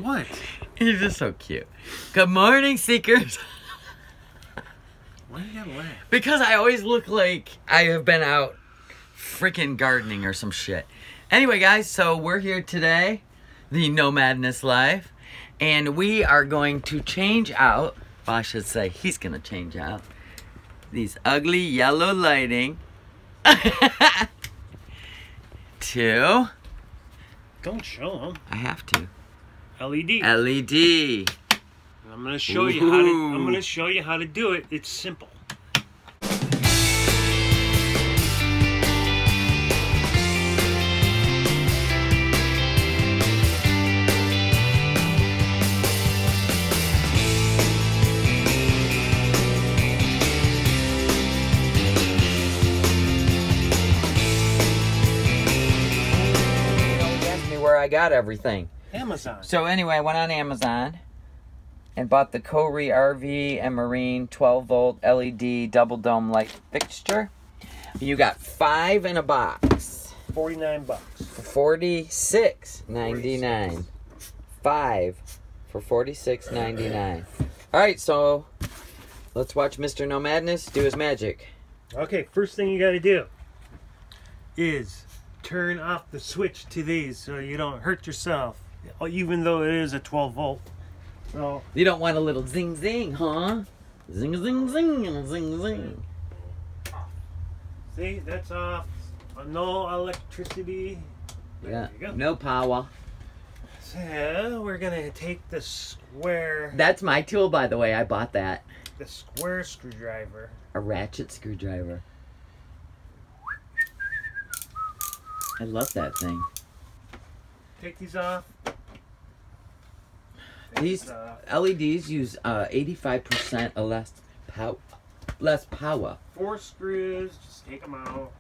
What? He's just so cute. Good morning, Seekers. Why do you gotta laugh? Because I always look like I have been out freaking gardening or some shit. Anyway, guys, so we're here today, the NOMADness life, and we are going to change out, well, I should say he's going to change out, these ugly yellow lighting to... Don't show them. I have to. LED. LED. I'm gonna show you how to. I'm gonna show you how to do it. It's simple. Where I got everything. Amazon. So anyway, I went on Amazon and bought the Cori RV and Marine 12 volt LED double dome light fixture. You got 5 in a box. $49. For $46.99. 5 for $46.99. All right, so let's watch Mr. NOMADness do his magic. Okay, first thing you got to do is turn off the switch to these so you don't hurt yourself, even though it is a 12 volt. So you don't want a little zing zing, huh? Zing zing zing zing zing. See, that's off. No electricity. Yeah, no power. So we're gonna take the square. That's my tool, by the way. I bought that. The square screwdriver. A ratchet screwdriver. I love that thing. Take these off. These LEDs use 85% less power. 4 screws. Just take them out.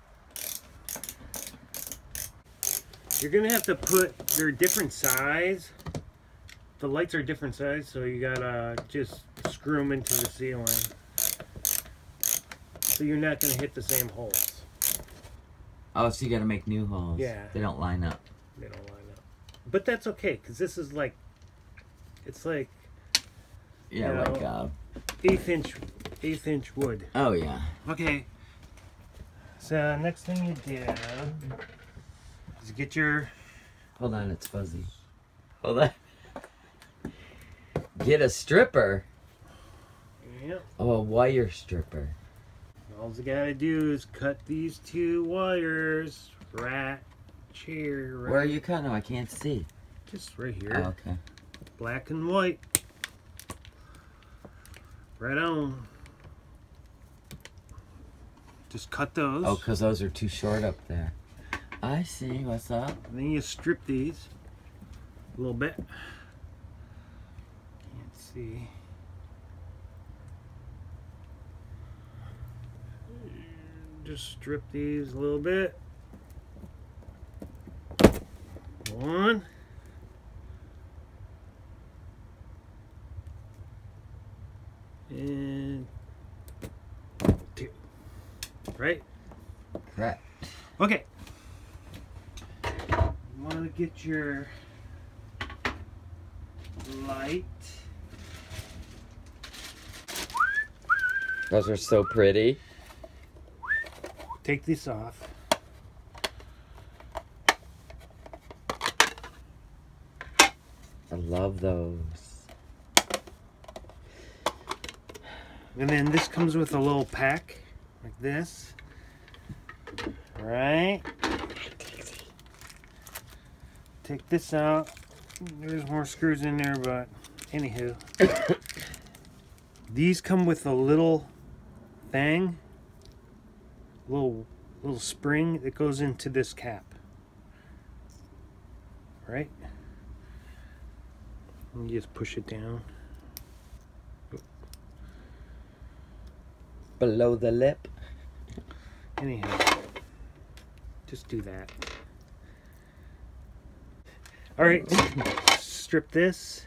You're gonna have to put. They're different size. The lights are different size, so you gotta just screw them into the ceiling. So you're not gonna hit the same holes. Oh, so you gotta make new holes. Yeah. They don't line up. They don't line up. But that's okay, because this is like, it's like, yeah, you know, like eighth inch wood. Oh yeah. Okay. So next thing you do is get your. Hold on, it's fuzzy. Hold on. Get a stripper. Yep. Oh, a wire stripper. All you gotta do is cut these 2 wires right here. Right. Where are you cutting? I can't see. Just right here. Oh, okay. Black and white. Right on. Just cut those. Oh, because those are too short up there. I see. What's up? And then you strip these a little bit. Can't see. Just strip these a little bit. 1. And 2. Right? Right. Okay. You want to get your light. Those are so pretty. Take this off. I love those. And then this comes with a little pack like this. Right? Take this out. There's more screws in there, but anywho. These come with a little thing. Little spring that goes into this cap. Right? And you just push it down. Below the lip. Anyhow, just do that. Alright, strip this.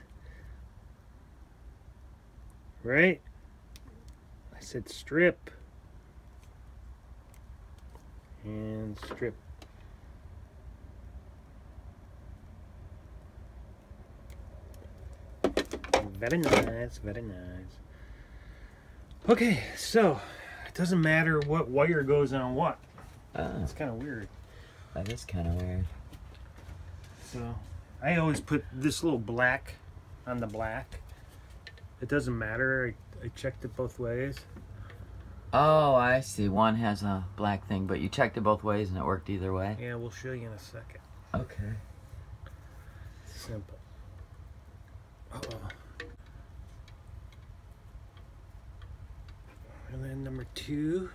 Right? I said strip. And strip. Very nice, very nice. Okay, so it doesn't matter what wire goes on what. It's kind of weird. That is kind of weird. So I always put this little black on the black. It doesn't matter. I checked it both ways. Oh, I see. One has a black thing, but you checked it both ways and it worked either way? Yeah, we'll show you in a second. Okay. Simple. Uh-oh. And then number 2.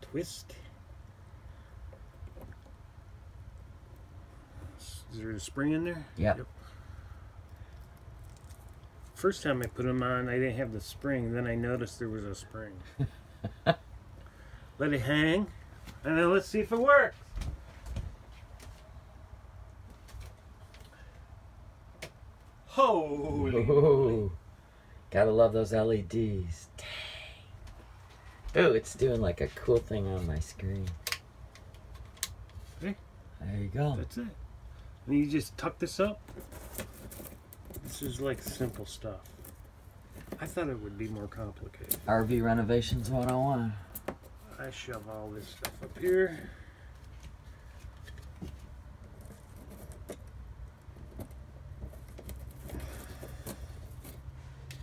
Twist. Is there a spring in there? Yep. First time I put them on, I didn't have the spring. Then I noticed there was a spring. Let it hang, and then let's see if it works. Holy! Ooh, gotta love those LEDs. Dang. Ooh, it's doing like a cool thing on my screen. Okay. There you go. That's it. And you just tuck this up. This is like simple stuff. I thought it would be more complicated. RV Renovations 101. I shove all this stuff up here.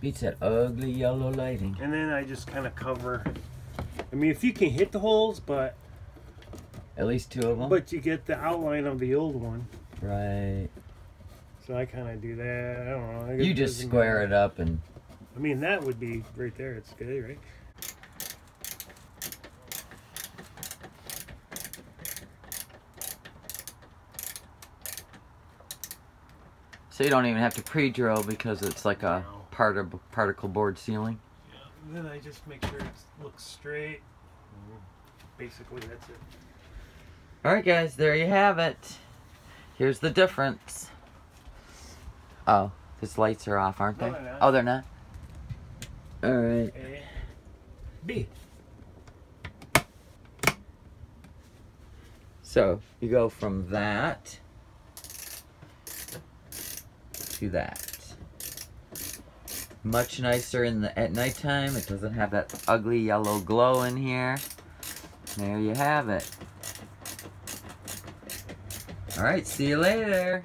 Beats that ugly yellow lighting. And then I just kind of cover. I mean, if you can hit the holes, but at least 2 of them. But you get the outline of the old one. Right. So I kind of do that. I don't know. You just square it up and... I mean, that would be right there. It's good, right? So you don't even have to pre-drill because it's like a particle board ceiling. Yeah. And then I just make sure it looks straight. Basically, that's it. Alright guys, there you have it. Here's the difference. Oh, these lights are off, aren't they? No, they're not. Oh, they're not? Alright. A, B. So, you go from that to that. Much nicer at nighttime. It doesn't have that ugly yellow glow in here. There you have it. Alright, see you later.